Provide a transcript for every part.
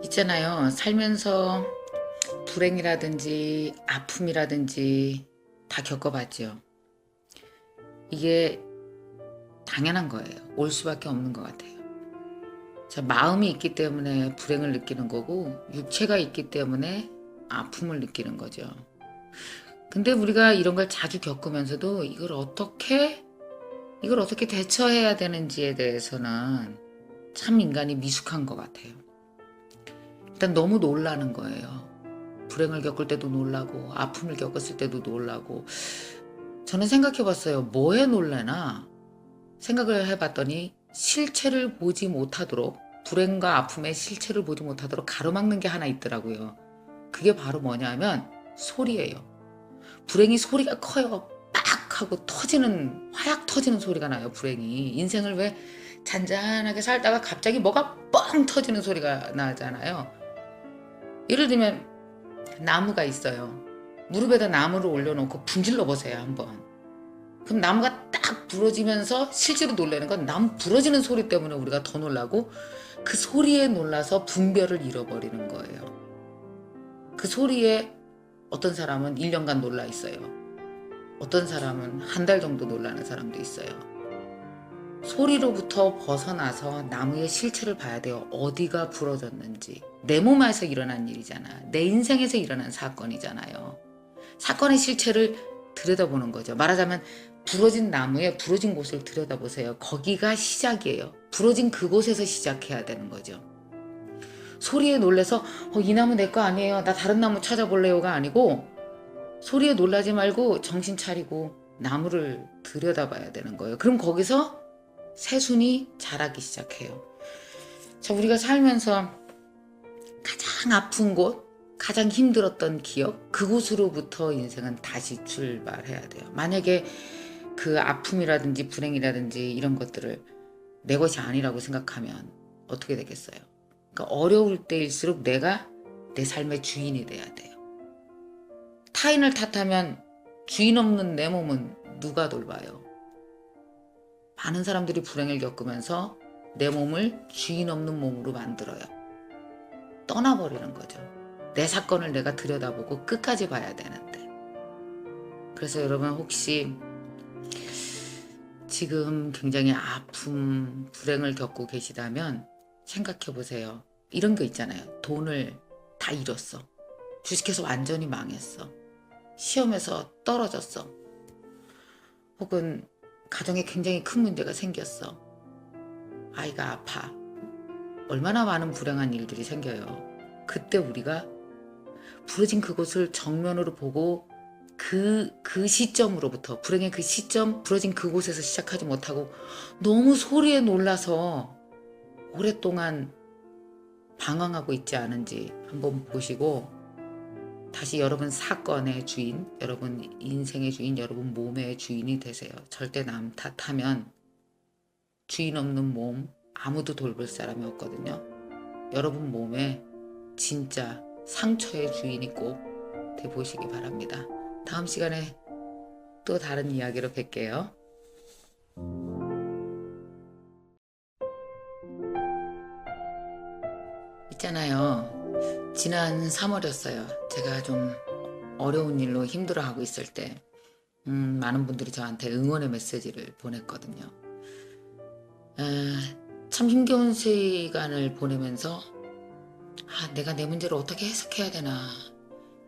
있잖아요. 살면서 불행이라든지 아픔이라든지 다 겪어봤죠. 이게 당연한 거예요. 올 수밖에 없는 것 같아요. 자, 마음이 있기 때문에 불행을 느끼는 거고 육체가 있기 때문에 아픔을 느끼는 거죠. 근데 우리가 이런 걸 자주 겪으면서도 이걸 어떻게 대처해야 되는지에 대해서는 참 인간이 미숙한 것 같아요. 일단 너무 놀라는 거예요. 불행을 겪을 때도 놀라고 아픔을 겪었을 때도 놀라고. 저는 생각해봤어요. 뭐에 놀래나 생각을 해봤더니 실체를 보지 못하도록, 불행과 아픔의 실체를 보지 못하도록 가로막는 게 하나 있더라고요. 그게 바로 뭐냐면 소리예요. 불행이 소리가 커요. 빡 하고 화약 터지는 소리가 나요. 불행이. 인생을 왜 잔잔하게 살다가 갑자기 뭐가 뻥 터지는 소리가 나잖아요. 예를 들면 나무가 있어요. 무릎에다 나무를 올려놓고 분질러 보세요, 한번. 그럼 나무가 딱 부러지면서 실제로 놀라는 건 나무 부러지는 소리 때문에 우리가 더 놀라고, 그 소리에 놀라서 분별을 잃어버리는 거예요. 그 소리에 어떤 사람은 1년간 놀라 있어요. 어떤 사람은 한 달 정도 놀라는 사람도 있어요. 소리로부터 벗어나서 나무의 실체를 봐야 돼요. 어디가 부러졌는지. 내 몸에서 일어난 일이잖아. 내 인생에서 일어난 사건이잖아요. 사건의 실체를 들여다보는 거죠. 말하자면 부러진 나무에 부러진 곳을 들여다보세요. 거기가 시작이에요. 부러진 그곳에서 시작해야 되는 거죠. 소리에 놀래서 이 나무 내 거 아니에요. 나 다른 나무 찾아볼래요가 아니고, 소리에 놀라지 말고 정신 차리고 나무를 들여다봐야 되는 거예요. 그럼 거기서 새순이 자라기 시작해요. 자, 우리가 살면서 가장 아픈 곳, 가장 힘들었던 기억, 그곳으로부터 인생은 다시 출발해야 돼요. 만약에 그 아픔이라든지 불행이라든지 이런 것들을 내 것이 아니라고 생각하면 어떻게 되겠어요? 그러니까 어려울 때일수록 내가 내 삶의 주인이 돼야 돼요. 타인을 탓하면 주인 없는 내 몸은 누가 돌봐요? 많은 사람들이 불행을 겪으면서 내 몸을 주인 없는 몸으로 만들어요. 떠나버리는 거죠. 내 사건을 내가 들여다보고 끝까지 봐야 되는데. 그래서 여러분, 혹시 지금 굉장히 아픔, 불행을 겪고 계시다면 생각해 보세요. 이런 거 있잖아요. 돈을 다 잃었어. 주식해서 완전히 망했어. 시험에서 떨어졌어. 혹은 가정에 굉장히 큰 문제가 생겼어. 아이가 아파. 얼마나 많은 불행한 일들이 생겨요. 그때 우리가 부러진 그곳을 정면으로 보고 그 시점으로부터, 불행의 그 시점, 부러진 그곳에서 시작하지 못하고 너무 소리에 놀라서 오랫동안 방황하고 있지 않은지 한번 보시고, 다시 여러분 사건의 주인, 여러분 인생의 주인, 여러분 몸의 주인이 되세요. 절대 남 탓하면 주인 없는 몸, 아무도 돌볼 사람이 없거든요. 여러분 몸에 진짜 상처의 주인이 꼭 돼보시기 바랍니다. 다음 시간에 또 다른 이야기로 뵐게요. 있잖아요. 지난 3월이었어요. 제가 좀 어려운 일로 힘들어하고 있을 때 많은 분들이 저한테 응원의 메시지를 보냈거든요. 참 힘겨운 시간을 보내면서 내가 내 문제를 어떻게 해석해야 되나,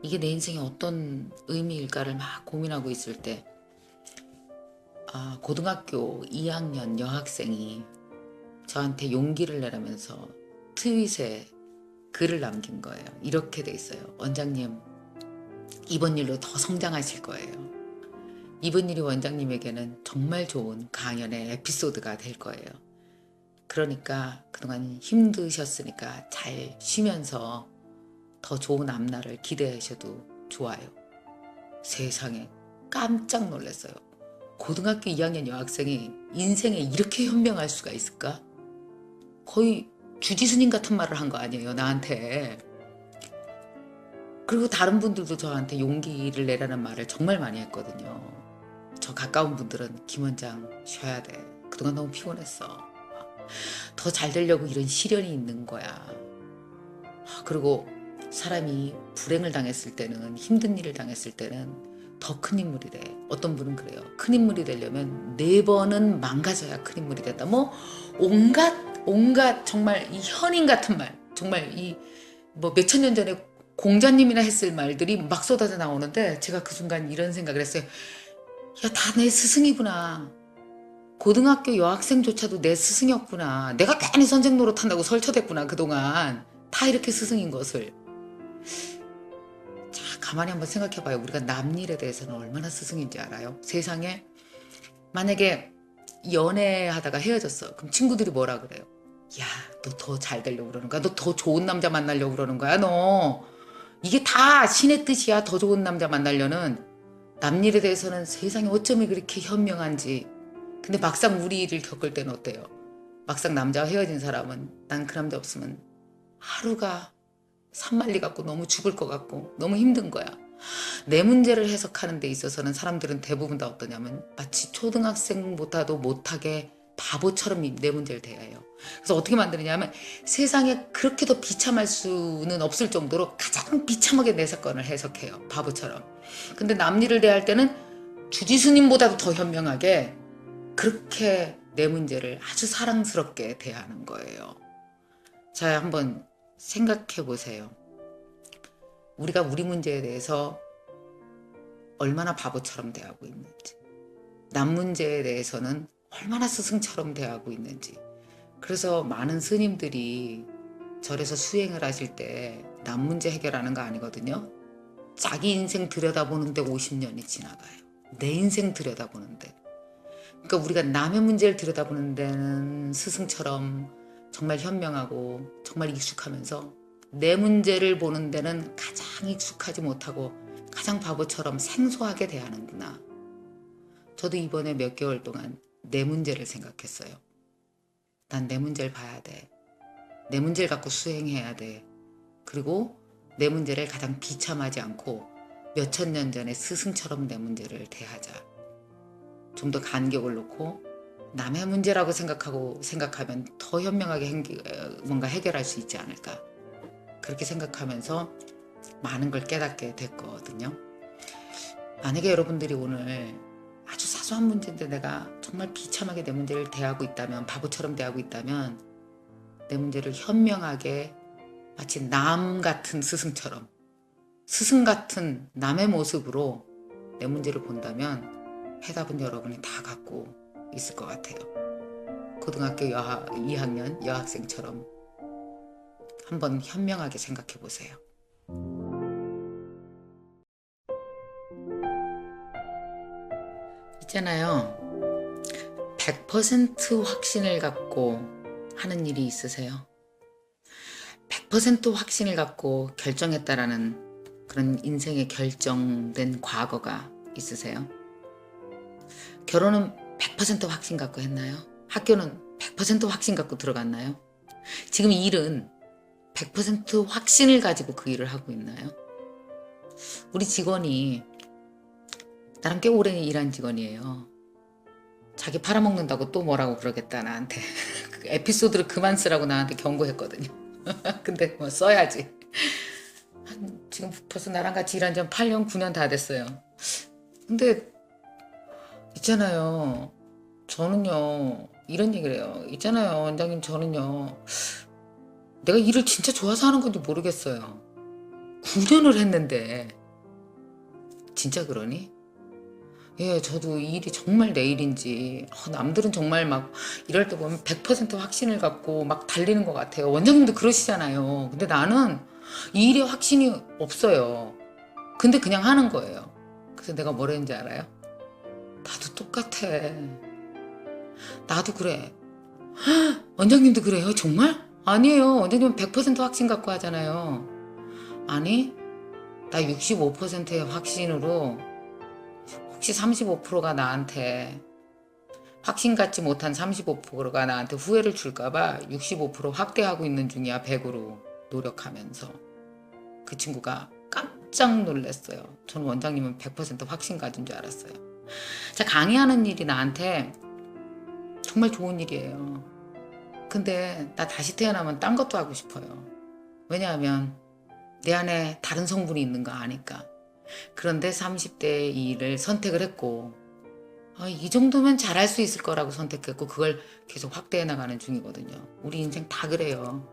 이게 내 인생에 어떤 의미일까를 막 고민하고 있을 때 고등학교 2학년 여학생이 저한테 용기를 내라면서 트윗에 글을 남긴 거예요. 이렇게 돼 있어요. 원장님, 이번 일로 더 성장하실 거예요. 이번 일이 원장님에게는 정말 좋은 강연의 에피소드가 될 거예요. 그러니까 그동안 힘드셨으니까 잘 쉬면서 더 좋은 앞날을 기대하셔도 좋아요. 세상에, 깜짝 놀랐어요. 고등학교 2학년 여학생이 인생에 이렇게 현명할 수가 있을까? 거의 주지스님 같은 말을 한 거 아니에요, 나한테. 그리고 다른 분들도 저한테 용기를 내라는 말을 정말 많이 했거든요. 저 가까운 분들은 김 원장 쉬어야 돼. 그동안 너무 피곤했어. 더 잘 되려고 이런 시련이 있는 거야. 그리고 사람이 불행을 당했을 때는, 힘든 일을 당했을 때는 더 큰 인물이 돼. 어떤 분은 그래요. 큰 인물이 되려면 4번은 망가져야 큰 인물이 된다. 뭐 온갖 정말 이 현인 같은 말, 정말 이 뭐 몇천 년 전에 공자님이나 했을 말들이 막 쏟아져 나오는데, 제가 그 순간 이런 생각을 했어요. 야, 다 내 스승이구나. 고등학교 여학생조차도 내 스승이었구나. 내가 괜히 선생 노릇한다고 설쳐댔구나, 그동안. 다 이렇게 스승인 것을. 자, 가만히 한번 생각해봐요. 우리가 남일에 대해서는 얼마나 스승인지 알아요? 세상에 만약에 연애하다가 헤어졌어. 그럼 친구들이 뭐라 그래요? 야, 너 더 잘 되려고 그러는 거야? 너 더 좋은 남자 만나려고 그러는 거야? 너 이게 다 신의 뜻이야. 더 좋은 남자 만나려는. 남일에 대해서는 세상에 어쩜 그렇게 현명한지. 근데 막상 우리 일을 겪을 때는 어때요? 막상 남자와 헤어진 사람은 난 그 남자 없으면 하루가 산만리 같고 너무 죽을 것 같고 너무 힘든 거야. 내 문제를 해석하는 데 있어서는 사람들은 대부분 다 어떠냐면 마치 초등학생보다도 못하게 바보처럼 내 문제를 대해요. 그래서 어떻게 만드느냐면 세상에 그렇게 더 비참할 수는 없을 정도로 가장 비참하게 내 사건을 해석해요. 바보처럼. 근데 남 일을 대할 때는 주지스님보다도 더 현명하게 그렇게 내 문제를 아주 사랑스럽게 대하는 거예요. 자, 한번 생각해 보세요. 우리가 우리 문제에 대해서 얼마나 바보처럼 대하고 있는지, 남 문제에 대해서는 얼마나 스승처럼 대하고 있는지. 그래서 많은 스님들이 절에서 수행을 하실 때 남 문제 해결하는 거 아니거든요. 자기 인생 들여다보는데 50년이 지나가요. 내 인생 들여다보는데. 그러니까 우리가 남의 문제를 들여다보는 데는 스승처럼 정말 현명하고 정말 익숙하면서 내 문제를 보는 데는 가장 익숙하지 못하고 가장 바보처럼 생소하게 대하는구나. 저도 이번에 몇 개월 동안 내 문제를 생각했어요. 난 내 문제를 봐야 돼. 내 문제를 갖고 수행해야 돼. 그리고 내 문제를 가장 비참하지 않고 몇천 년 전에 스승처럼 내 문제를 대하자. 좀 더 간격을 놓고 남의 문제라고 생각하면 더 현명하게 뭔가 해결할 수 있지 않을까. 그렇게 생각하면서 많은 걸 깨닫게 됐거든요. 만약에 여러분들이 오늘 아주 사소한 문제인데 내가 정말 비참하게 내 문제를 대하고 있다면, 바보처럼 대하고 있다면 내 문제를 현명하게 마치 남 같은 스승처럼, 스승 같은 남의 모습으로 내 문제를 본다면 해답은 여러분이 다 갖고 있을 것 같아요. 고등학교 2학년 여학생처럼 한번 현명하게 생각해 보세요. 있잖아요. 100% 확신을 갖고 하는 일이 있으세요? 100% 확신을 갖고 결정했다라는 그런 인생의 결정된 과거가 있으세요? 결혼은 100% 확신 갖고 했나요? 학교는 100% 확신 갖고 들어갔나요? 지금 일은 100% 확신을 가지고 그 일을 하고 있나요? 우리 직원이 나랑 꽤 오래 일한 직원이에요. 자기 팔아먹는다고 또 뭐라고 그러겠다 나한테. 그 에피소드를 그만 쓰라고 나한테 경고했거든요. 근데 뭐 써야지. 지금 벌써 나랑 같이 일한 지 8년 9년 다 됐어요. 근데 있잖아요. 저는요 이런 얘기를 해요. 있잖아요 원장님, 저는요 내가 일을 진짜 좋아서 하는 건지 모르겠어요. 9년을 했는데 진짜 그러니? 예, 저도 이 일이 정말 내 일인지, 남들은 정말 막 이럴 때 보면 100% 확신을 갖고 막 달리는 것 같아요. 원장님도 그러시잖아요. 근데 나는 이 일에 확신이 없어요. 근데 그냥 하는 거예요. 그래서 내가 뭐라 했는지 알아요? 나도 똑같아. 나도 그래. 원장님도 그래요? 정말? 아니에요. 원장님은 100% 확신 갖고 하잖아요. 아니, 나 65%의 확신으로 혹시 35%가 나한테, 확신 갖지 못한 35%가 나한테 후회를 줄까봐 65% 확대하고 있는 중이야. 100으로 노력하면서. 그 친구가 깜짝 놀랐어요. 저는 원장님은 100% 확신 가진 줄 알았어요. 자, 강의하는 일이 나한테 정말 좋은 일이에요. 근데 나 다시 태어나면 딴 것도 하고 싶어요. 왜냐하면 내 안에 다른 성분이 있는 거 아니까. 그런데 30대 일을 선택을 했고 이 정도면 잘할 수 있을 거라고 선택했고 그걸 계속 확대해 나가는 중이거든요. 우리 인생 다 그래요.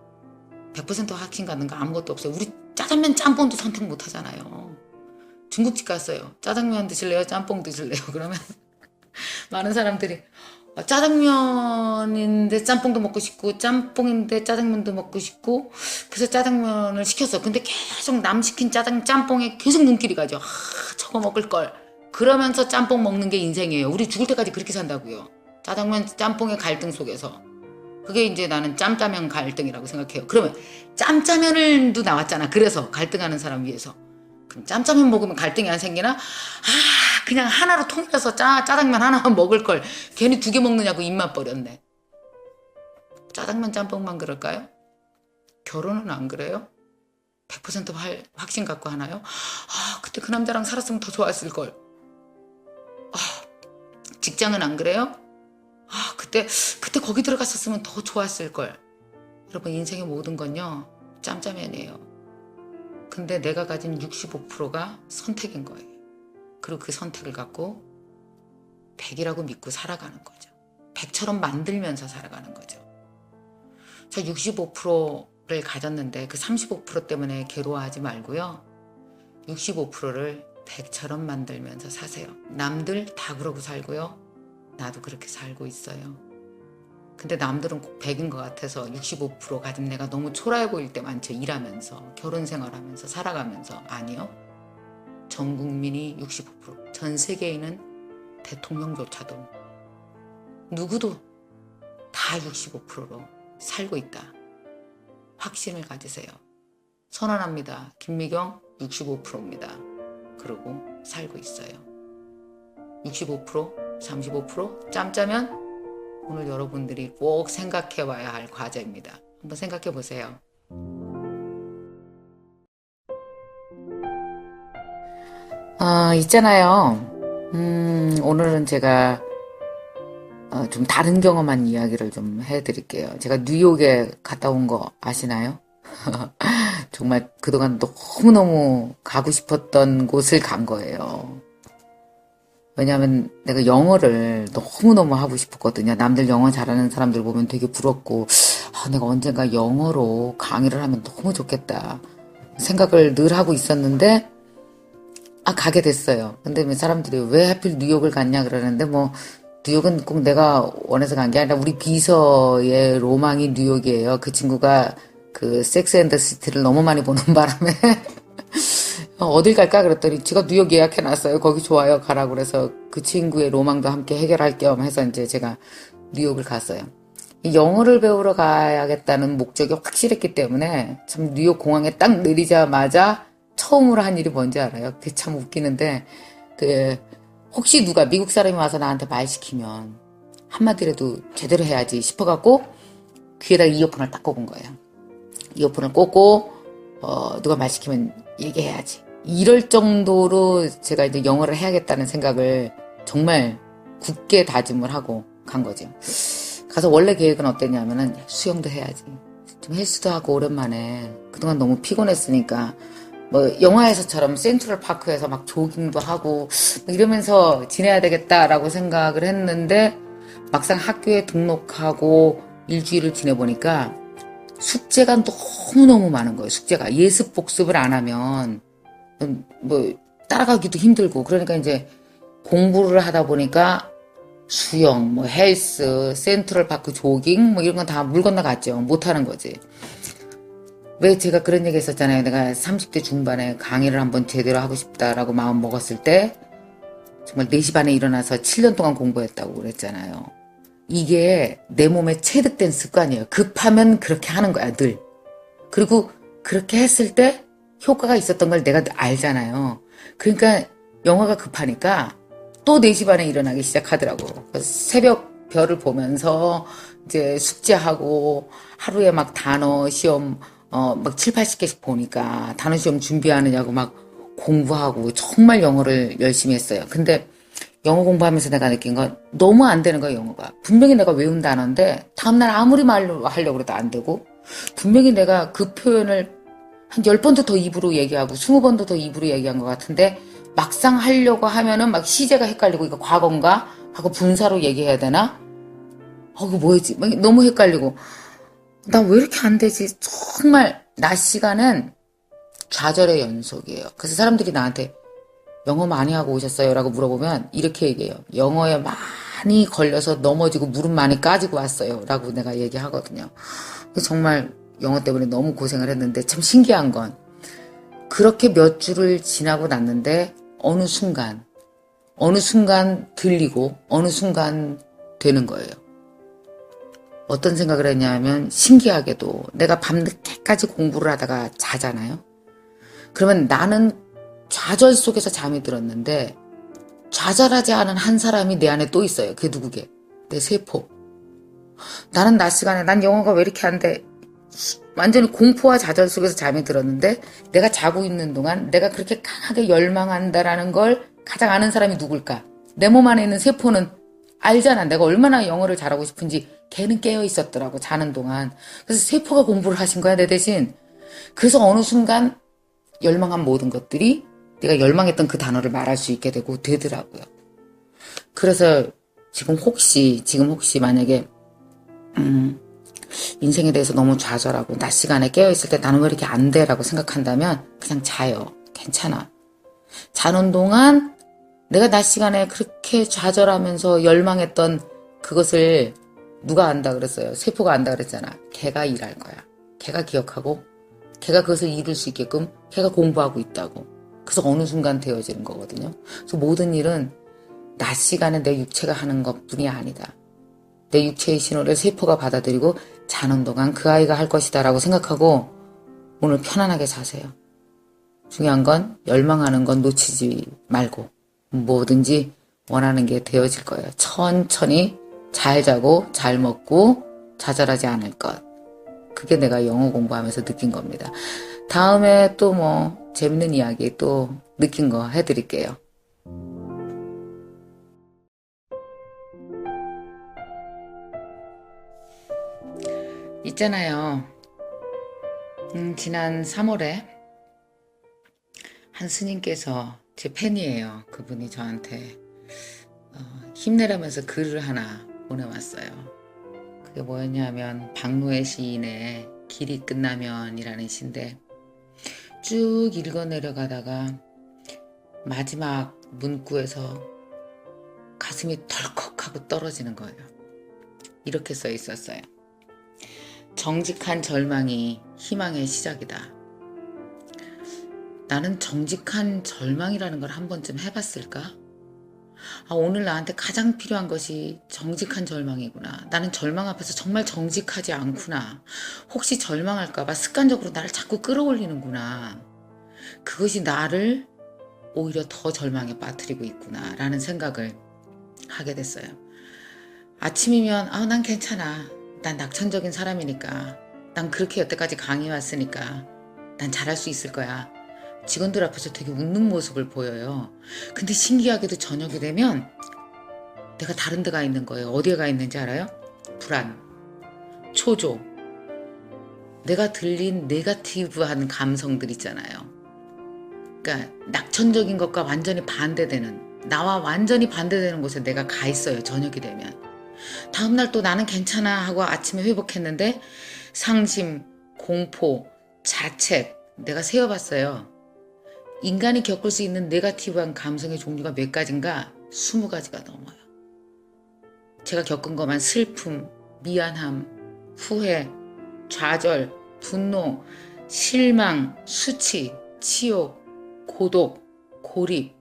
100% 확신 갖는 거 아무것도 없어요. 우리 짜장면 짬뽕도 선택 못 하잖아요. 중국집 갔어요. 짜장면 드실래요? 짬뽕 드실래요? 그러면 많은 사람들이 짜장면인데 짬뽕도 먹고 싶고 짬뽕인데 짜장면도 먹고 싶고 그래서 짜장면을 시켰어. 근데 계속 남 시킨 짬뽕에 계속 눈길이 가죠. 저거 먹을 걸. 그러면서 짬뽕 먹는 게 인생이에요. 우리 죽을 때까지 그렇게 산다고요. 짜장면 짬뽕의 갈등 속에서. 그게 이제 나는 짬짜면 갈등이라고 생각해요. 그러면 짬짜면을도 나왔잖아. 그래서 갈등하는 사람 위해서. 그럼 짬짜면 먹으면 갈등이 안 생기나? 그냥 하나로 통일해서 짜장면 하나만 먹을 걸 괜히 2개 먹느냐고 입맛 버렸네. 짜장면 짬뽕만 그럴까요? 결혼은 안 그래요? 100% 확신 갖고 하나요? 그때 그 남자랑 살았으면 더 좋았을 걸. 직장은 안 그래요? 그때 거기 들어갔었으면 더 좋았을 걸. 여러분 인생의 모든 건요 짬짜면이에요. 근데 내가 가진 65%가 선택인 거예요. 그리고 그 선택을 갖고 100이라고 믿고 살아가는 거죠. 100처럼 만들면서 살아가는 거죠. 저 65%를 가졌는데 그 35% 때문에 괴로워하지 말고요. 65%를 100처럼 만들면서 사세요. 남들 다 그러고 살고요. 나도 그렇게 살고 있어요. 근데 남들은 꼭 100인 것 같아서 65% 가진 내가 너무 초라해 보일 때 많죠. 일하면서 결혼 생활하면서 살아가면서. 아니요. 전 국민이 65%, 전 세계인은 대통령조차도 누구도 다 65%로 살고 있다. 확신을 가지세요. 선언합니다. 김미경 65%입니다. 그러고 살고 있어요. 65%, 35%, 짬짜면 오늘 여러분들이 꼭 생각해 봐야 할 과제입니다. 한번 생각해 보세요. 있잖아요. 오늘은 제가 좀 다른 경험한 이야기를 좀 해드릴게요. 제가 뉴욕에 갔다 온 거 아시나요? 정말 그동안 너무너무 가고 싶었던 곳을 간 거예요. 왜냐하면 내가 영어를 너무너무 하고 싶었거든요. 남들 영어 잘하는 사람들 보면 되게 부럽고 내가 언젠가 영어로 강의를 하면 너무 좋겠다 생각을 늘 하고 있었는데 가게 됐어요. 근데 사람들이 왜 하필 뉴욕을 갔냐 그러는데 뉴욕은 꼭 내가 원해서 간 게 아니라 우리 비서의 로망이 뉴욕이에요. 그 친구가 그 섹스 앤더 시티를 너무 많이 보는 바람에 어딜 갈까 그랬더니 제가 뉴욕 예약해놨어요. 거기 좋아요. 가라고 그래서 그 친구의 로망도 함께 해결할 겸 해서 이제 제가 뉴욕을 갔어요. 영어를 배우러 가야겠다는 목적이 확실했기 때문에 참 뉴욕 공항에 딱 내리자마자 처음으로 한 일이 뭔지 알아요? 그게 참 웃기는데 혹시 누가 미국 사람이 와서 나한테 말 시키면 한마디라도 제대로 해야지 싶어갖고 귀에다 이어폰을 딱 꽂은 거예요. 이어폰을 꽂고 누가 말 시키면 얘기해야지. 이럴 정도로 제가 이제 영어를 해야겠다는 생각을 정말 굳게 다짐을 하고 간 거죠. 가서 원래 계획은 어땠냐면은 수영도 해야지. 좀 헬스도 하고 오랜만에 그동안 너무 피곤했으니까 영화에서처럼 센트럴 파크에서 막 조깅도 하고 이러면서 지내야 되겠다라고 생각을 했는데 막상 학교에 등록하고 일주일을 지내보니까 숙제가 너무너무 많은 거예요. 숙제가 예습 복습을 안 하면 따라가기도 힘들고 그러니까 이제 공부를 하다 보니까 수영, 헬스, 센트럴 파크 조깅 이런 건 다 물 건너갔죠. 못하는 거지. 왜 제가 그런 얘기 했었잖아요. 내가 30대 중반에 강의를 한번 제대로 하고 싶다라고 마음 먹었을 때 정말 4시 반에 일어나서 7년 동안 공부했다고 그랬잖아요. 이게 내 몸에 체득된 습관이에요. 급하면 그렇게 하는 거야, 늘. 그리고 그렇게 했을 때 효과가 있었던 걸 내가 알잖아요. 그러니까 영화가 급하니까 또 4시 반에 일어나기 시작하더라고. 새벽 별을 보면서 이제 숙제하고 하루에 막 단어 시험 막 7, 80개씩 보니까 단어 시험 준비하느냐고 막 공부하고 정말 영어를 열심히 했어요. 근데 영어 공부하면서 내가 느낀 건 너무 안 되는 거야, 영어가. 분명히 내가 외운 단어인데 다음날 아무리 말로 하려고 해도 안 되고, 분명히 내가 그 표현을 한 10번도 더 입으로 얘기하고 20번도 더 입으로 얘기한 것 같은데 막상 하려고 하면은 막 시제가 헷갈리고 이거 과거인가? 하고 분사로 얘기해야 되나? 이거 뭐였지? 막 너무 헷갈리고 나 왜 이렇게 안 되지? 정말 낮 시간은 좌절의 연속이에요. 그래서 사람들이 나한테 영어 많이 하고 오셨어요? 라고 물어보면 이렇게 얘기해요. 영어에 많이 걸려서 넘어지고 무릎 많이 까지고 왔어요. 라고 내가 얘기하거든요. 정말 영어 때문에 너무 고생을 했는데 참 신기한 건 그렇게 몇 주를 지나고 났는데 어느 순간 들리고 어느 순간 되는 거예요. 어떤 생각을 했냐면 신기하게도 내가 밤늦게까지 공부를 하다가 자잖아요. 그러면 나는 좌절 속에서 잠이 들었는데 좌절하지 않은 한 사람이 내 안에 또 있어요. 그게 누구게? 내 세포. 나는 낮 시간에 난 영어가 왜 이렇게 안 돼? 완전히 공포와 좌절 속에서 잠이 들었는데 내가 자고 있는 동안 내가 그렇게 강하게 열망한다라는 걸 가장 아는 사람이 누굴까? 내 몸 안에 있는 세포는 알잖아. 내가 얼마나 영어를 잘하고 싶은지 걔는 깨어 있었더라고, 자는 동안. 그래서 세포가 공부를 하신 거야, 내 대신. 그래서 어느 순간 열망한 모든 것들이 내가 열망했던 그 단어를 말할 수 있게 되더라고요. 그래서 지금 혹시 만약에 인생에 대해서 너무 좌절하고 낮 시간에 깨어있을 때 나는 왜 이렇게 안 돼? 라고 생각한다면 그냥 자요. 괜찮아. 자는 동안 내가 낮 시간에 그렇게 좌절하면서 열망했던 그것을 누가 안다 그랬어요? 세포가 안다 그랬잖아. 걔가 일할 거야. 걔가 기억하고 걔가 그것을 이룰 수 있게끔 걔가 공부하고 있다고. 그래서 어느 순간 되어지는 거거든요. 그래서 모든 일은 낮 시간에 내 육체가 하는 것뿐이 아니다. 내 육체의 신호를 세포가 받아들이고 자는 동안 그 아이가 할 것이다 라고 생각하고 오늘 편안하게 자세요. 중요한 건 열망하는 건 놓치지 말고 뭐든지 원하는 게 되어질 거예요. 천천히 잘 자고 잘 먹고 좌절하지 않을 것. 그게 내가 영어 공부하면서 느낀 겁니다. 다음에 또 재밌는 이야기 또 느낀 거 해드릴게요. 있잖아요. 지난 3월에 한 스님께서 제 팬이에요. 그분이 저한테 힘내라면서 글을 하나 보내왔어요. 그게 뭐였냐면 박노해 시인의 길이 끝나면 이라는 시인데 쭉 읽어 내려가다가 마지막 문구에서 가슴이 덜컥하고 떨어지는 거예요. 이렇게 써 있었어요. 정직한 절망이 희망의 시작이다. 나는 정직한 절망이라는 걸 한 번쯤 해봤을까? 오늘 나한테 가장 필요한 것이 정직한 절망이구나. 나는 절망 앞에서 정말 정직하지 않구나. 혹시 절망할까봐 습관적으로 나를 자꾸 끌어올리는구나. 그것이 나를 오히려 더 절망에 빠뜨리고 있구나 라는 생각을 하게 됐어요. 아침이면 난 괜찮아. 난 낙천적인 사람이니까. 난 그렇게 여태까지 강의 왔으니까. 난 잘할 수 있을 거야. 직원들 앞에서 되게 웃는 모습을 보여요. 근데 신기하게도 저녁이 되면 내가 다른 데 가 있는 거예요. 어디에 가 있는지 알아요? 불안, 초조, 내가 들린 네거티브한 감성들 있잖아요. 그러니까 낙천적인 것과 완전히 반대되는, 나와 완전히 반대되는 곳에 내가 가 있어요. 저녁이 되면. 다음날 또 나는 괜찮아 하고 아침에 회복했는데 상심, 공포, 자책 내가 세어봤어요. 인간이 겪을 수 있는 네거티브한 감성의 종류가 몇 가지인가? 20가지가 넘어요. 제가 겪은 것만 슬픔, 미안함, 후회, 좌절, 분노, 실망, 수치, 치욕, 고독, 고립,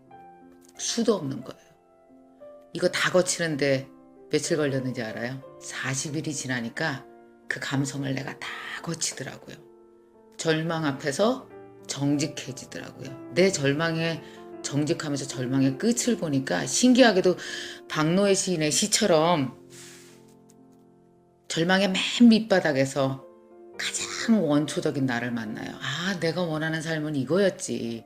수도 없는 거예요. 이거 다 거치는데 며칠 걸렸는지 알아요? 40일이 지나니까 그 감성을 내가 다 거치더라고요. 절망 앞에서 정직해지더라고요. 내 절망에 정직하면서 절망의 끝을 보니까 신기하게도 박노해 시인의 시처럼 절망의 맨 밑바닥에서 가장 원초적인 나를 만나요. 내가 원하는 삶은 이거였지.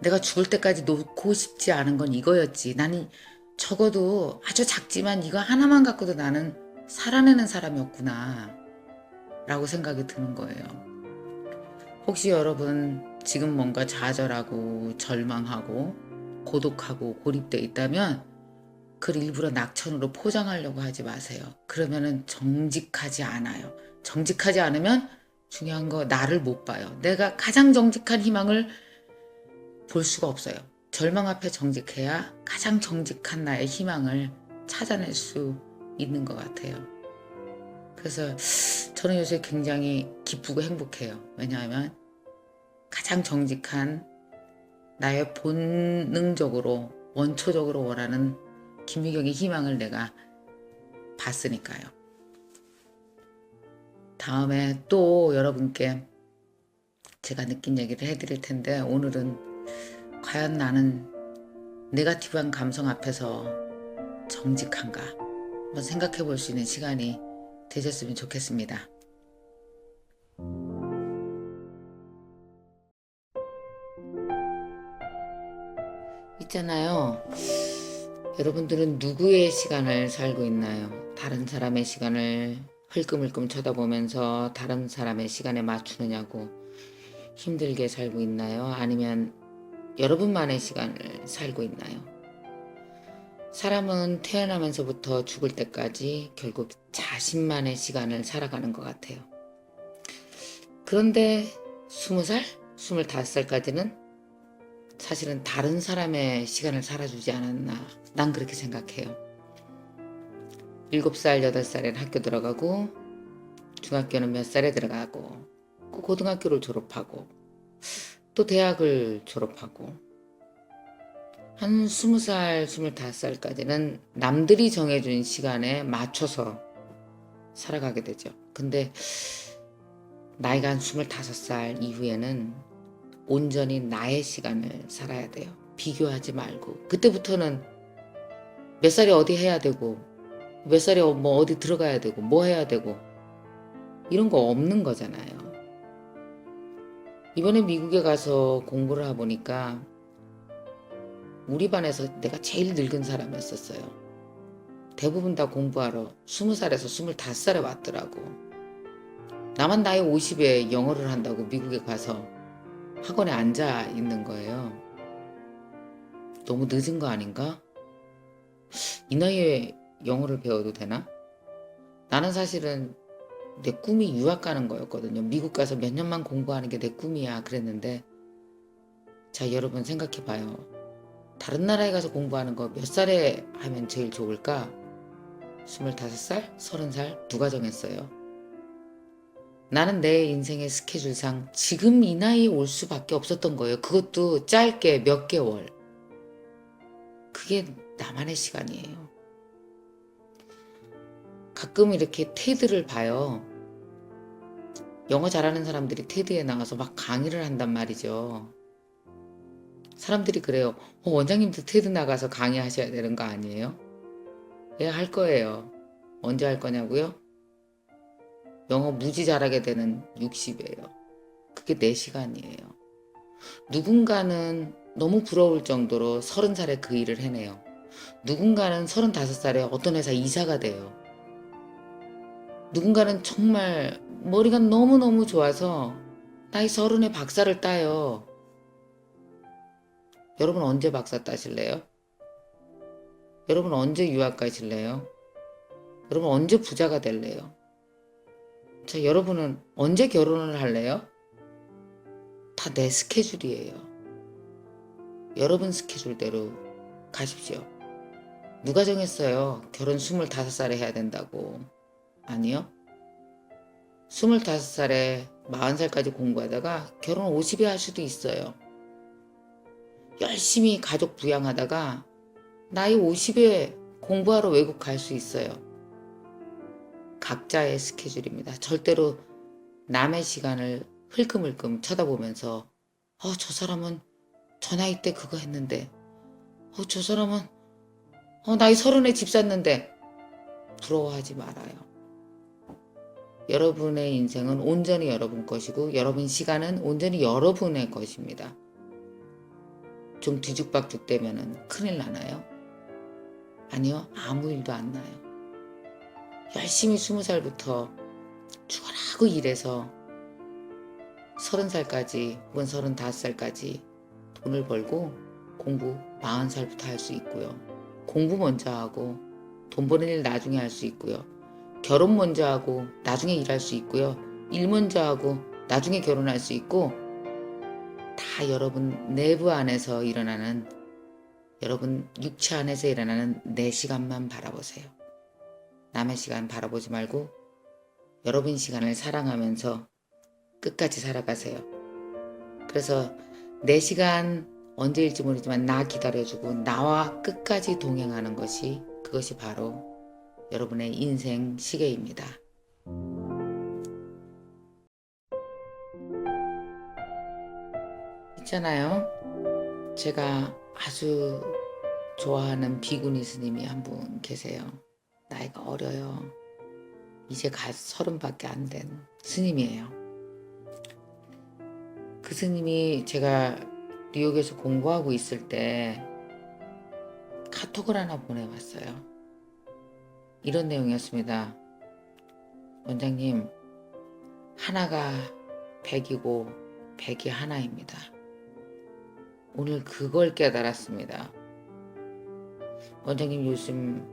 내가 죽을 때까지 놓고 싶지 않은 건 이거였지. 나는 적어도 아주 작지만 이거 하나만 갖고도 나는 살아내는 사람이었구나 라고 생각이 드는 거예요. 혹시 여러분 지금 뭔가 좌절하고 절망하고 고독하고 고립돼 있다면 그걸 일부러 낙천으로 포장하려고 하지 마세요. 그러면은 정직하지 않아요. 정직하지 않으면 중요한 거 나를 못 봐요. 내가 가장 정직한 희망을 볼 수가 없어요. 절망 앞에 정직해야 가장 정직한 나의 희망을 찾아낼 수 있는 것 같아요. 그래서 저는 요새 굉장히 기쁘고 행복해요. 왜냐하면 가장 정직한 나의 본능적으로 원초적으로 원하는 김미경의 희망을 내가 봤으니까요. 다음에 또 여러분께 제가 느낀 얘기를 해드릴 텐데 오늘은 과연 나는 네거티브한 감성 앞에서 정직한가 한번 생각해 볼 수 있는 시간이 되셨으면 좋겠습니다. 있잖아요. 여러분들은 누구의 시간을 살고 있나요? 다른 사람의 시간을 흘끔흘끔 쳐다보면서 다른 사람의 시간에 맞추느냐고 힘들게 살고 있나요? 아니면 여러분만의 시간을 살고 있나요? 사람은 태어나면서부터 죽을 때까지 결국 자신만의 시간을 살아가는 것 같아요. 그런데 20살? 25살까지는 사실은 다른 사람의 시간을 살아주지 않았나 난 그렇게 생각해요. 7살, 8살엔 학교 들어가고 중학교는 몇 살에 들어가고 고등학교를 졸업하고 또 대학을 졸업하고 한 20살, 25살까지는 남들이 정해준 시간에 맞춰서 살아가게 되죠. 근데 나이가 한 25살 이후에는 온전히 나의 시간을 살아야 돼요. 비교하지 말고. 그때부터는 몇 살에 어디 해야 되고 몇 살에 뭐 어디 들어가야 되고 뭐 해야 되고 이런 거 없는 거잖아요. 이번에 미국에 가서 공부를 하다 보니까 우리 반에서 내가 제일 늙은 사람이었었어요. 대부분 다 공부하러 20살에서 25살에 왔더라고. 나만 나이 50에 영어를 한다고 미국에 가서 학원에 앉아 있는 거예요. 너무 늦은 거 아닌가? 이 나이에 영어를 배워도 되나? 나는 사실은 내 꿈이 유학 가는 거였거든요. 미국 가서 몇 년만 공부하는 게 내 꿈이야 그랬는데 자 여러분 생각해 봐요. 다른 나라에 가서 공부하는 거 몇 살에 하면 제일 좋을까? 25살? 30살? 누가 정했어요? 나는 내 인생의 스케줄상 지금 이 나이에 올 수밖에 없었던 거예요. 그것도 짧게 몇 개월. 그게 나만의 시간이에요. 가끔 이렇게 테드를 봐요. 영어 잘하는 사람들이 테드에 나가서 막 강의를 한단 말이죠. 사람들이 그래요. 원장님도 테드 나가서 강의하셔야 되는 거 아니에요? 예, 할 거예요. 언제 할 거냐고요? 영어 무지 잘하게 되는 60이에요. 그게 내 시간이에요. 누군가는 너무 부러울 정도로 30살에 그 일을 해내요. 누군가는 35살에 어떤 회사 이사가 돼요. 누군가는 정말 머리가 너무너무 좋아서 나이 30에 박사를 따요. 여러분 언제 박사 따실래요? 여러분 언제 유학 가실래요? 여러분 언제 부자가 될래요? 자, 여러분은 언제 결혼을 할래요? 다 내 스케줄이에요. 여러분 스케줄대로 가십시오. 누가 정했어요? 결혼 25살에 해야 된다고. 아니요. 25살에 40살까지 공부하다가 결혼 50에 할 수도 있어요. 열심히 가족 부양하다가 나이 50에 공부하러 외국 갈 수 있어요. 각자의 스케줄입니다. 절대로 남의 시간을 흘끔흘끔 쳐다보면서 저 사람은 저 나이 때 그거 했는데 저 사람은 나이 30에 집 샀는데 부러워하지 말아요. 여러분의 인생은 온전히 여러분 것이고 여러분 시간은 온전히 여러분의 것입니다. 좀 뒤죽박죽 되면은 큰일 나나요? 아니요, 아무 일도 안 나요. 열심히 20살부터 죽어라고 일해서 30살까지 혹은 35살까지 돈을 벌고 공부 40살부터 할 수 있고요. 공부 먼저 하고 돈 버는 일 나중에 할 수 있고요. 결혼 먼저 하고 나중에 일할 수 있고요. 일 먼저 하고 나중에 결혼할 수 있고, 다 여러분 내부 안에서 일어나는, 여러분 육체 안에서 일어나는 내 시간만 바라보세요. 남의 시간 바라보지 말고 여러분 시간을 사랑하면서 끝까지 살아가세요. 그래서 내 시간 언제일지 모르지만 나 기다려주고 나와 끝까지 동행하는 것이, 그것이 바로 여러분의 인생 시계입니다. 있잖아요. 제가 아주 좋아하는 비구니 스님이 한 분 계세요. 나이가 어려요. 이제 30밖에 안 된 스님이에요. 그 스님이 제가 뉴욕에서 공부하고 있을 때 카톡을 하나 보내왔어요. 이런 내용이었습니다. 원장님, 하나가 100이고 100이 하나입니다. 오늘 그걸 깨달았습니다. 원장님 요즘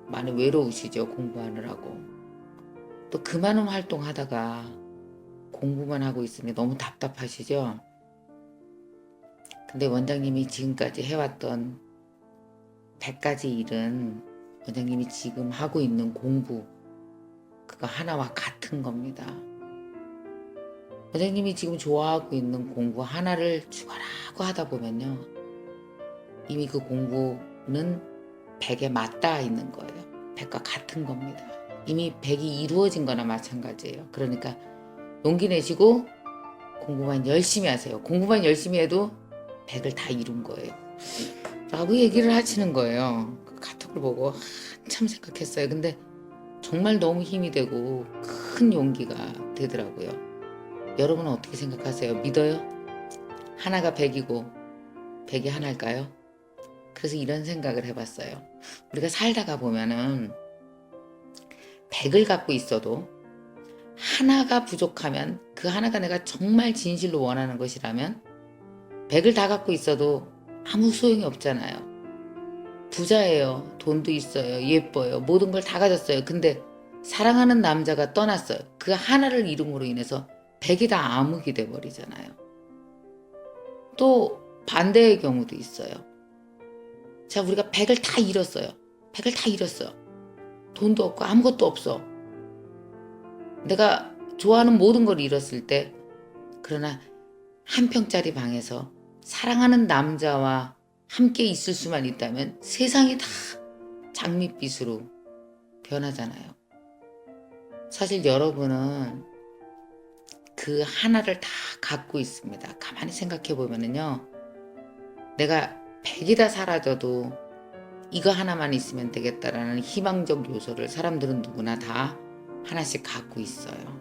많이 외로우시죠? 공부하느라고. 또 그 많은 활동하다가 공부만 하고 있으니 너무 답답하시죠? 근데 원장님이 지금까지 해왔던 100가지 일은 원장님이 지금 하고 있는 공부, 그거 하나와 같은 겁니다. 원장님이 지금 좋아하고 있는 공부 하나를 죽어라고 하다 보면요, 이미 그 공부는 100에 맞닿아 있는 거예요. 100과 같은 겁니다. 이미 100이 이루어진 거나 마찬가지예요. 그러니까 용기 내시고 공부만 열심히 하세요. 공부만 열심히 해도 100을 다 이룬 거예요. 라고 얘기를 하시는 거예요. 그 카톡을 보고 한참 생각했어요. 근데 정말 너무 힘이 되고 큰 용기가 되더라고요. 여러분은 어떻게 생각하세요? 믿어요? 하나가 100이고 100이 하나일까요? 그래서 이런 생각을 해봤어요. 우리가 살다가 보면은 100을 갖고 있어도 하나가 부족하면, 그 하나가 내가 정말 진실로 원하는 것이라면 100을 다 갖고 있어도 아무 소용이 없잖아요. 부자예요. 돈도 있어요. 예뻐요. 모든 걸 다 가졌어요. 근데 사랑하는 남자가 떠났어요. 그 하나를 이름으로 인해서 100이 다 암흑이 돼버리잖아요. 또 반대의 경우도 있어요. 자, 우리가 100을 다 잃었어요. 100을 다 잃었어요. 돈도 없고 아무것도 없어. 내가 좋아하는 모든 걸 잃었을 때, 그러나 한 평짜리 방에서 사랑하는 남자와 함께 있을 수만 있다면 세상이 다 장밋빛으로 변하잖아요. 사실 여러분은 그 하나를 다 갖고 있습니다. 가만히 생각해 보면은요, 내가 100이 다 사라져도 이거 하나만 있으면 되겠다라는 희망적 요소를 사람들은 누구나 다 하나씩 갖고 있어요.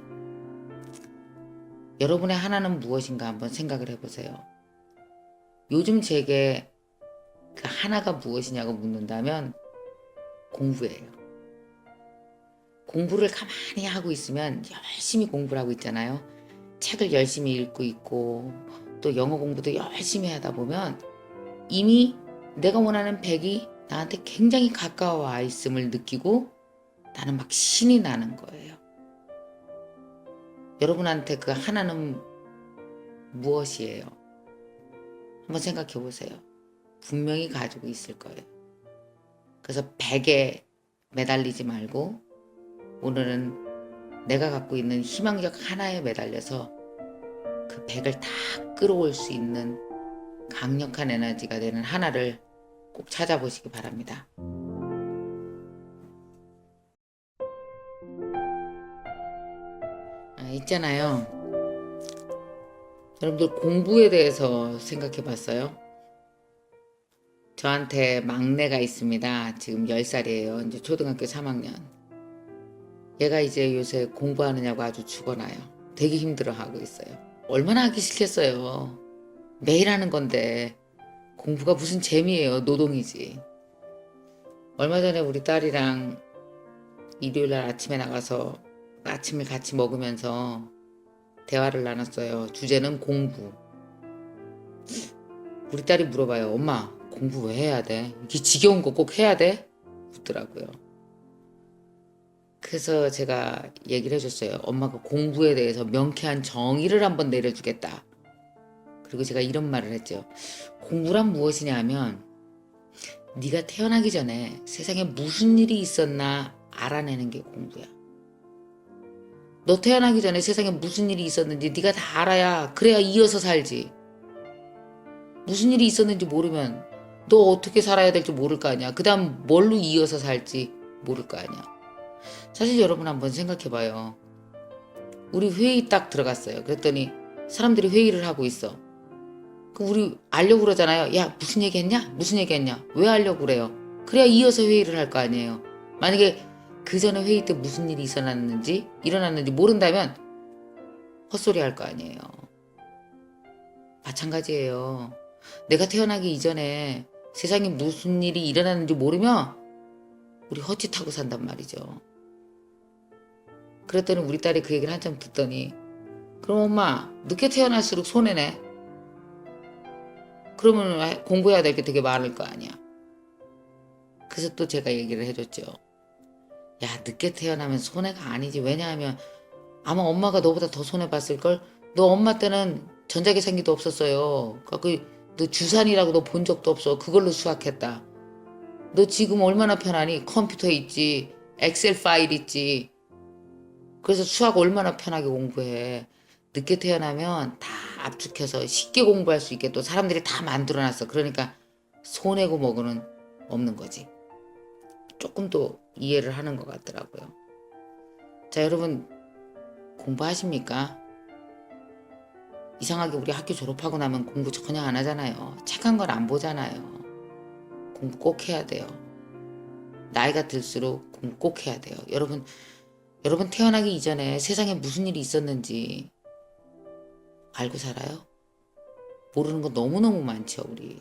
여러분의 하나는 무엇인가 한번 생각을 해보세요. 요즘 제게 그 하나가 무엇이냐고 묻는다면 공부예요. 공부를 가만히 하고 있으면 열심히 공부를 하고 있잖아요. 책을 열심히 읽고 있고 또 영어 공부도 열심히 하다 보면 이미 내가 원하는 100이 나한테 굉장히 가까워 있음을 느끼고 나는 막 신이 나는 거예요. 여러분한테 그 하나는 무엇이에요? 한번 생각해 보세요. 분명히 가지고 있을 거예요. 그래서 100에 매달리지 말고 오늘은 내가 갖고 있는 희망적 하나에 매달려서 그 100을 다 끌어올 수 있는 강력한 에너지가 되는 하나를 꼭 찾아보시기 바랍니다. 있잖아요. 여러분들 공부에 대해서 생각해 봤어요? 저한테 막내가 있습니다. 지금 10살이에요. 이제 초등학교 3학년. 얘가 이제 요새 공부하느냐고 아주 죽어나요. 되게 힘들어하고 있어요. 얼마나 하기 싫겠어요. 매일 하는 건데 공부가 무슨 재미예요. 노동이지. 얼마 전에 우리 딸이랑 일요일날 아침에 나가서 아침을 같이 먹으면서 대화를 나눴어요. 주제는 공부. 우리 딸이 물어봐요. 엄마, 공부 왜 해야 돼? 이게 지겨운 거 꼭 해야 돼? 묻더라고요. 그래서 제가 얘기를 해줬어요. 엄마가 공부에 대해서 명쾌한 정의를 한번 내려주겠다. 그리고 제가 이런 말을 했죠. 공부란 무엇이냐 하면 네가 태어나기 전에 세상에 무슨 일이 있었나 알아내는 게 공부야. 너 태어나기 전에 세상에 무슨 일이 있었는지 네가 다 알아야 그래야 이어서 살지. 무슨 일이 있었는지 모르면 너 어떻게 살아야 될지 모를 거 아니야. 그 다음 뭘로 이어서 살지 모를 거 아니야. 사실 여러분 한번 생각해봐요. 우리 회의 딱 들어갔어요. 그랬더니 사람들이 회의를 하고 있어. 그럼 우리 알려고 그러잖아요. 야, 무슨 얘기 했냐? 무슨 얘기 했냐? 왜 알려고 그래요? 그래야 이어서 회의를 할 거 아니에요. 만약에 그 전에 회의 때 무슨 일이 일어났는지 모른다면 헛소리 할 거 아니에요. 마찬가지예요. 내가 태어나기 이전에 세상에 무슨 일이 일어났는지 모르면 우리 헛짓하고 산단 말이죠. 그랬더니 우리 딸이 그 얘기를 한참 듣더니 그럼 엄마 늦게 태어날수록 손해네. 그러면 공부해야 될 게 되게 많을 거 아니야. 그래서 또 제가 얘기를 해줬죠. 야, 늦게 태어나면 손해가 아니지. 왜냐하면 아마 엄마가 너보다 더 손해봤을걸. 너 엄마 때는 전자계산기도 없었어요. 너 주산이라고 너 본 적도 없어. 그걸로 수학했다. 너 지금 얼마나 편하니? 컴퓨터 있지. 엑셀 파일 있지. 그래서 수학 얼마나 편하게 공부해. 늦게 태어나면 다 압축해서 쉽게 공부할 수 있게 또 사람들이 다 만들어놨어. 그러니까 손해고 뭐고는 없는 거지. 조금 더 이해를 하는 것 같더라고요. 자, 여러분 공부하십니까? 이상하게 우리 학교 졸업하고 나면 공부 전혀 안 하잖아요. 책 한 권 안 보잖아요. 공부 꼭 해야 돼요. 나이가 들수록 공부 꼭 해야 돼요. 여러분 태어나기 이전에 세상에 무슨 일이 있었는지 알고 살아요? 모르는 거 너무너무 많죠, 우리.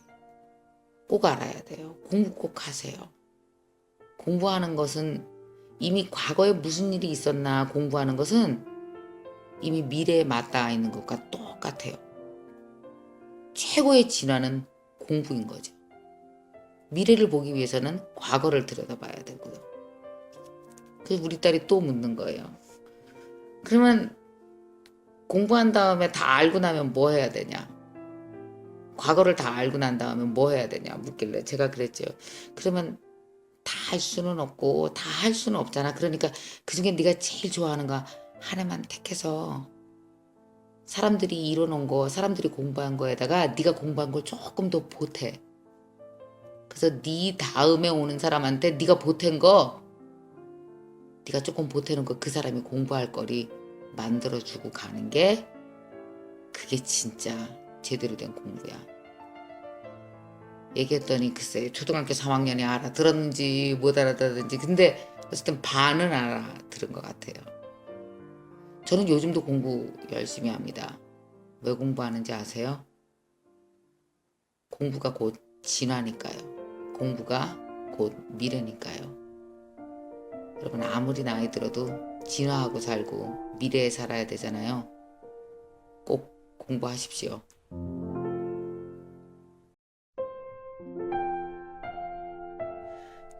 꼭 알아야 돼요. 공부 꼭 하세요. 공부하는 것은 이미 과거에 무슨 일이 있었나 공부하는 것은 이미 미래에 맞닿아 있는 것과 똑같아요. 최고의 진화는 공부인 거죠. 미래를 보기 위해서는 과거를 들여다봐야 되고요. 그래서 우리 딸이 또 묻는 거예요. 그러면 공부한 다음에 다 알고 나면 뭐 해야 되냐? 과거를 다 알고 난 다음에 뭐 해야 되냐? 묻길래 제가 그랬죠. 그러면 다 할 수는 없고 다 할 수는 없잖아. 그러니까 그중에 네가 제일 좋아하는 거 하나만 택해서 사람들이 이뤄놓은 거, 사람들이 공부한 거에다가 네가 공부한 걸 조금 더 보태. 그래서 네 다음에 오는 사람한테 네가 보탠 거, 네가 조금 보태는 거 그 사람이 공부할 거리 만들어주고 가는 게 그게 진짜 제대로 된 공부야. 얘기했더니 글쎄 초등학교 3학년이 알아들었는지 못 알아들었는지 근데 어쨌든 반은 알아들은 것 같아요. 저는 요즘도 공부 열심히 합니다. 왜 공부하는지 아세요? 공부가 곧 진화니까요. 공부가 곧 미래니까요. 여러분 아무리 나이 들어도 진화하고 살고 미래에 살아야 되잖아요. 꼭 공부하십시오.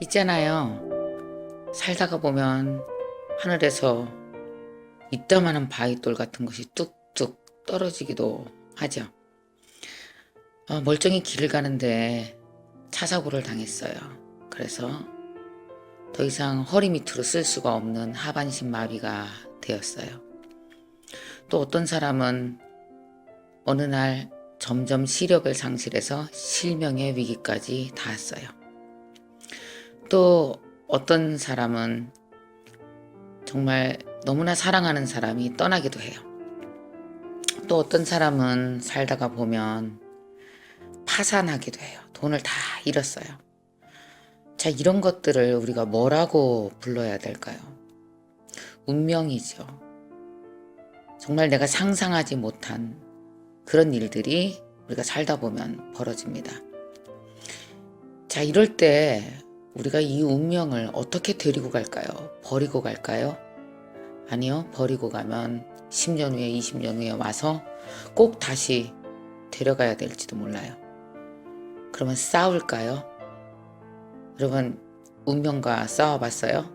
있잖아요. 살다가 보면 하늘에서 이따만한 바위돌 같은 것이 뚝뚝 떨어지기도 하죠. 멀쩡히 길을 가는데 차 사고를 당했어요. 그래서 더 이상 허리 밑으로 쓸 수가 없는 하반신 마비가 되었어요. 또 어떤 사람은 어느 날 점점 시력을 상실해서 실명의 위기까지 닿았어요. 또 어떤 사람은 정말 너무나 사랑하는 사람이 떠나기도 해요. 또 어떤 사람은 살다가 보면 파산하기도 해요. 돈을 다 잃었어요. 자, 이런 것들을 우리가 뭐라고 불러야 될까요? 운명이죠. 정말 내가 상상하지 못한 그런 일들이 우리가 살다 보면 벌어집니다. 자, 이럴 때 우리가 이 운명을 어떻게 데리고 갈까요? 버리고 갈까요? 아니요, 버리고 가면 10년 후에 20년 후에 와서 꼭 다시 데려가야 될지도 몰라요. 그러면 싸울까요? 여러분, 운명과 싸워봤어요?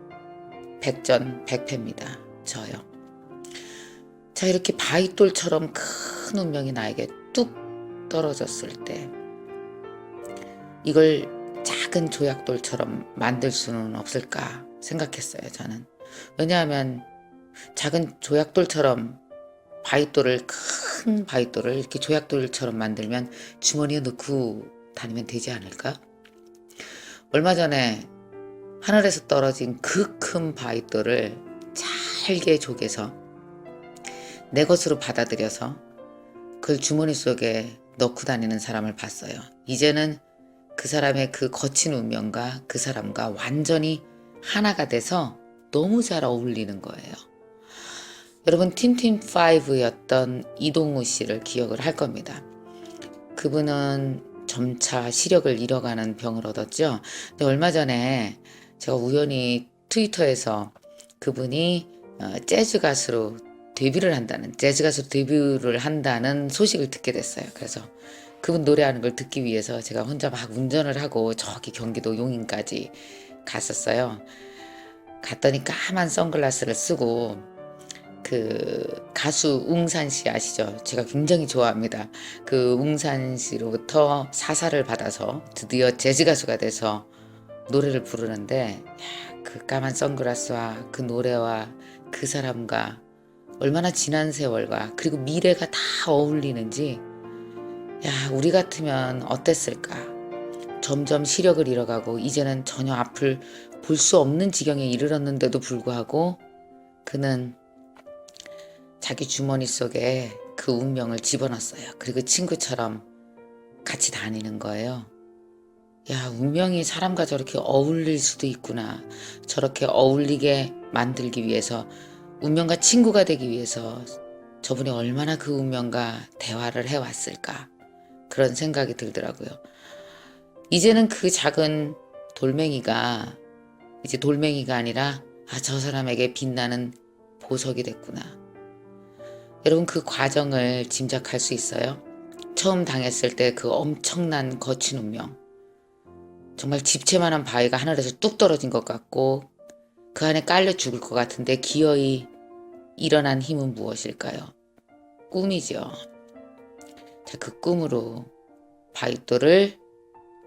백전백패입니다. 저요. 자, 이렇게 바위돌처럼 큰 운명이 나에게 뚝 떨어졌을 때 이걸 작은 조약돌처럼 만들 수는 없을까 생각했어요, 저는. 왜냐하면 작은 조약돌처럼 큰 바위돌을 이렇게 조약돌처럼 만들면 주머니에 넣고 다니면 되지 않을까? 얼마 전에 하늘에서 떨어진 그 큰 바위돌을 잘게 조개서 내 것으로 받아들여서 그걸 주머니 속에 넣고 다니는 사람을 봤어요. 이제는 그 사람의 그 거친 운명과 그 사람과 완전히 하나가 돼서 너무 잘 어울리는 거예요. 여러분, 팀팀5였던 이동우 씨를 기억을 할 겁니다. 그분은 점차 시력을 잃어가는 병을 얻었죠. 근데 얼마 전에 제가 우연히 트위터에서 그분이 재즈 가수로 데뷔를 한다는 소식을 듣게 됐어요. 그래서 그분 노래하는 걸 듣기 위해서 제가 혼자 막 운전을 하고 저기 경기도 용인까지 갔었어요. 갔더니 까만 선글라스를 쓰고 그 가수 웅산 씨 아시죠? 제가 굉장히 좋아합니다. 그 웅산 씨로부터 사사를 받아서 드디어 재즈 가수가 돼서 노래를 부르는데, 그 까만 선글라스와 그 노래와 그 사람과 얼마나 지난 세월과 그리고 미래가 다 어울리는지, 우리 같으면 어땠을까? 점점 시력을 잃어가고 이제는 전혀 앞을 볼 수 없는 지경에 이르렀는데도 불구하고 그는 자기 주머니 속에 그 운명을 집어넣었어요. 그리고 친구처럼 같이 다니는 거예요. 운명이 사람과 저렇게 어울릴 수도 있구나. 저렇게 어울리게 만들기 위해서, 운명과 친구가 되기 위해서 저분이 얼마나 그 운명과 대화를 해왔을까. 그런 생각이 들더라고요. 이제는 그 작은 돌멩이가 이제 돌멩이가 아니라 저 사람에게 빛나는 보석이 됐구나. 여러분, 그 과정을 짐작할 수 있어요? 처음 당했을 때 그 엄청난 거친 운명. 정말 집채만한 바위가 하늘에서 뚝 떨어진 것 같고 그 안에 깔려 죽을 것 같은데 기어이 일어난 힘은 무엇일까요? 꿈이죠. 자, 그 꿈으로 바위돌을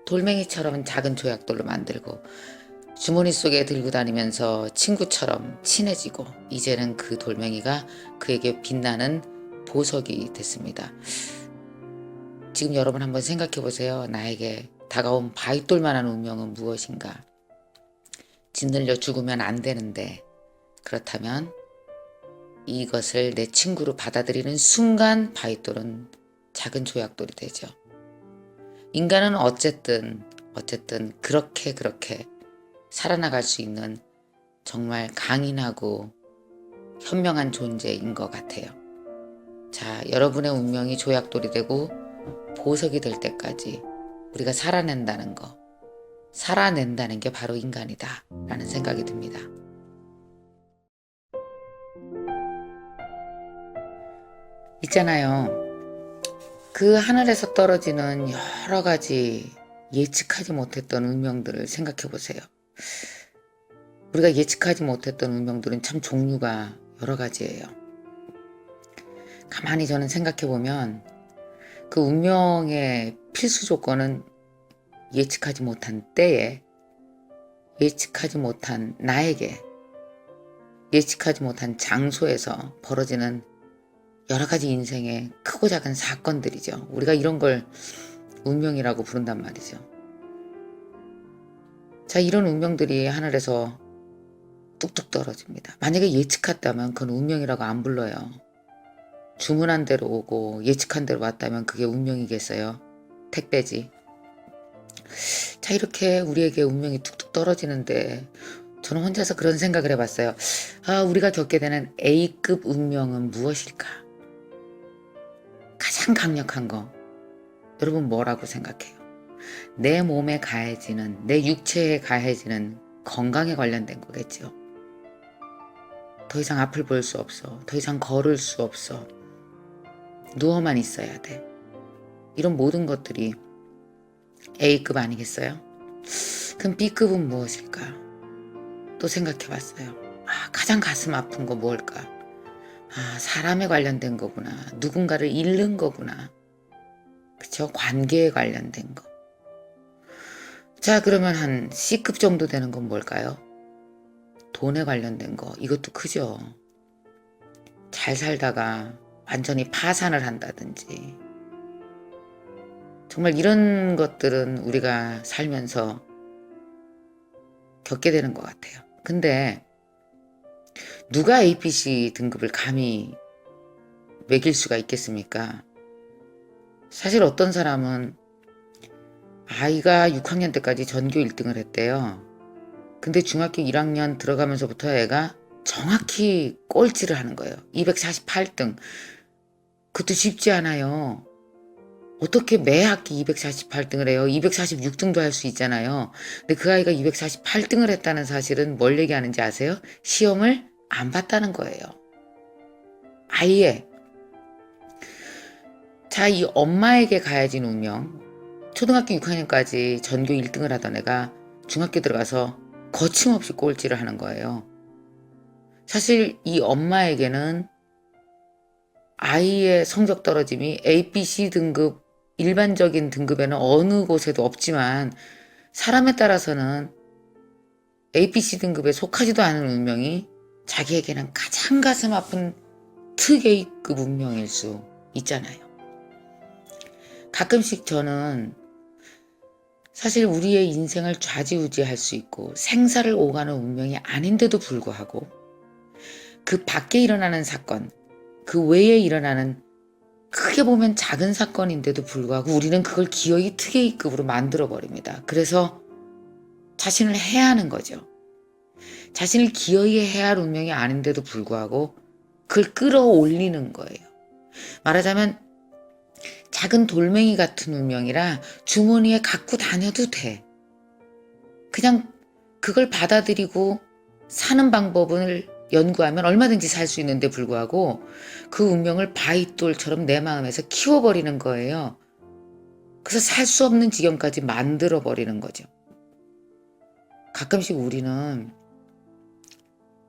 돌멩이처럼 작은 조약돌로 만들고 주머니 속에 들고 다니면서 친구처럼 친해지고, 이제는 그 돌멩이가 그에게 빛나는 보석이 됐습니다. 지금 여러분 한번 생각해 보세요. 나에게 다가온 바위돌만한 운명은 무엇인가? 짓눌려 죽으면 안 되는데, 그렇다면 이것을 내 친구로 받아들이는 순간 바위돌은 작은 조약돌이 되죠. 인간은 어쨌든 그렇게 살아나갈 수 있는 정말 강인하고 현명한 존재인 것 같아요. 자, 여러분의 운명이 조약돌이 되고 보석이 될 때까지 우리가 살아낸다는 게 바로 인간이다 라는 생각이 듭니다. 있잖아요. 그 하늘에서 떨어지는 여러 가지 예측하지 못했던 운명들을 생각해 보세요. 우리가 예측하지 못했던 운명들은 참 종류가 여러 가지예요. 가만히 저는 생각해 보면 그 운명의 필수 조건은 예측하지 못한 때에, 예측하지 못한 나에게, 예측하지 못한 장소에서 벌어지는 여러 가지 인생의 크고 작은 사건들이죠. 우리가 이런 걸 운명이라고 부른단 말이죠. 자, 이런 운명들이 하늘에서 뚝뚝 떨어집니다. 만약에 예측했다면 그건 운명이라고 안 불러요. 주문한 대로 오고 예측한 대로 왔다면 그게 운명이겠어요? 택배지. 자, 이렇게 우리에게 운명이 뚝뚝 떨어지는데 저는 혼자서 그런 생각을 해봤어요. 우리가 겪게 되는 A급 운명은 무엇일까? 가장 강력한 거, 여러분 뭐라고 생각해요? 내 몸에 가해지는, 내 육체에 가해지는 건강에 관련된 거겠죠. 더 이상 앞을 볼 수 없어. 더 이상 걸을 수 없어. 누워만 있어야 돼. 이런 모든 것들이 A급 아니겠어요? 그럼 B급은 무엇일까? 또 생각해봤어요. 가장 가슴 아픈 거 뭘까? 사람에 관련된 거구나. 누군가를 잃는 거구나. 그쵸? 관계에 관련된 거. 자, 그러면 한 C급 정도 되는 건 뭘까요? 돈에 관련된 거. 이것도 크죠. 잘 살다가 완전히 파산을 한다든지. 정말 이런 것들은 우리가 살면서 겪게 되는 것 같아요. 근데 누가 APC 등급을 감히 매길 수가 있겠습니까? 사실 어떤 사람은 아이가 6학년 때까지 전교 1등을 했대요. 근데 중학교 1학년 들어가면서부터 애가 정확히 꼴찌를 하는 거예요. 248등. 그것도 쉽지 않아요. 어떻게 매 학기 248등을 해요? 246등도 할 수 있잖아요. 근데 그 아이가 248등을 했다는 사실은 뭘 얘기하는지 아세요? 시험을 안 봤다는 거예요. 아예. 자, 이 엄마에게 가해진 운명. 초등학교 6학년까지 전교 1등을 하던 애가 중학교 들어가서 거침없이 꼴찌를 하는 거예요. 사실 이 엄마에게는 아이의 성적 떨어짐이 ABC 등급, 일반적인 등급에는 어느 곳에도 없지만 사람에 따라서는 ABC 등급에 속하지도 않은 운명이 자기에게는 가장 가슴 아픈 특A급 운명일 수 있잖아요. 가끔씩 저는 사실 우리의 인생을 좌지우지할 수 있고 생사를 오가는 운명이 아닌데도 불구하고 그 밖에 일어나는 사건, 그 외에 일어나는 크게 보면 작은 사건인데도 불구하고 우리는 그걸 기어이 특A급으로 만들어버립니다. 그래서 자신을 해하는 거죠. 자신을 기어이 해야 할 운명이 아닌데도 불구하고 그걸 끌어올리는 거예요. 말하자면 작은 돌멩이 같은 운명이라 주머니에 갖고 다녀도 돼. 그냥 그걸 받아들이고 사는 방법을 연구하면 얼마든지 살 수 있는데 불구하고 그 운명을 바위돌처럼 내 마음에서 키워버리는 거예요. 그래서 살 수 없는 지경까지 만들어버리는 거죠. 가끔씩 우리는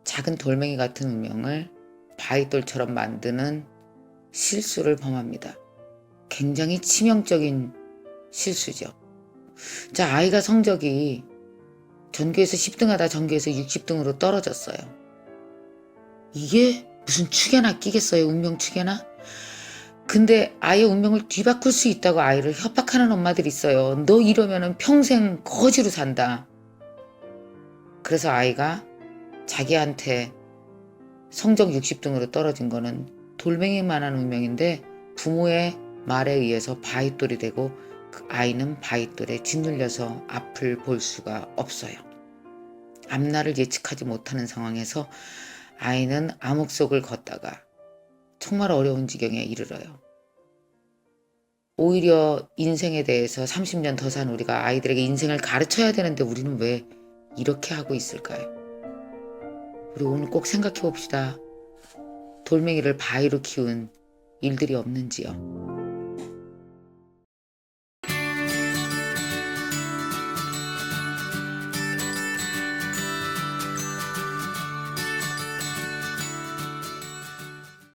작은 돌멩이 같은 운명을 바위돌처럼 만드는 실수를 범합니다. 굉장히 치명적인 실수죠. 자, 아이가 성적이 전교에서 10등하다 전교에서 60등으로 떨어졌어요. 이게 무슨 축에나 끼겠어요? 운명 축에나? 근데 아이의 운명을 뒤바꿀 수 있다고 아이를 협박하는 엄마들이 있어요. 너 이러면 평생 거지로 산다. 그래서 아이가 자기한테 성적 60등으로 떨어진 거는 돌멩이만한 운명인데 부모의 말에 의해서 바위돌이 되고 그 아이는 바위돌에 짓눌려서 앞을 볼 수가 없어요. 앞날을 예측하지 못하는 상황에서 아이는 암흑 속을 걷다가 정말 어려운 지경에 이르러요. 오히려 인생에 대해서 30년 더 산 우리가 아이들에게 인생을 가르쳐야 되는데 우리는 왜 이렇게 하고 있을까요? 우리 오늘 꼭 생각해 봅시다. 돌멩이를 바위로 키운 일들이 없는지요.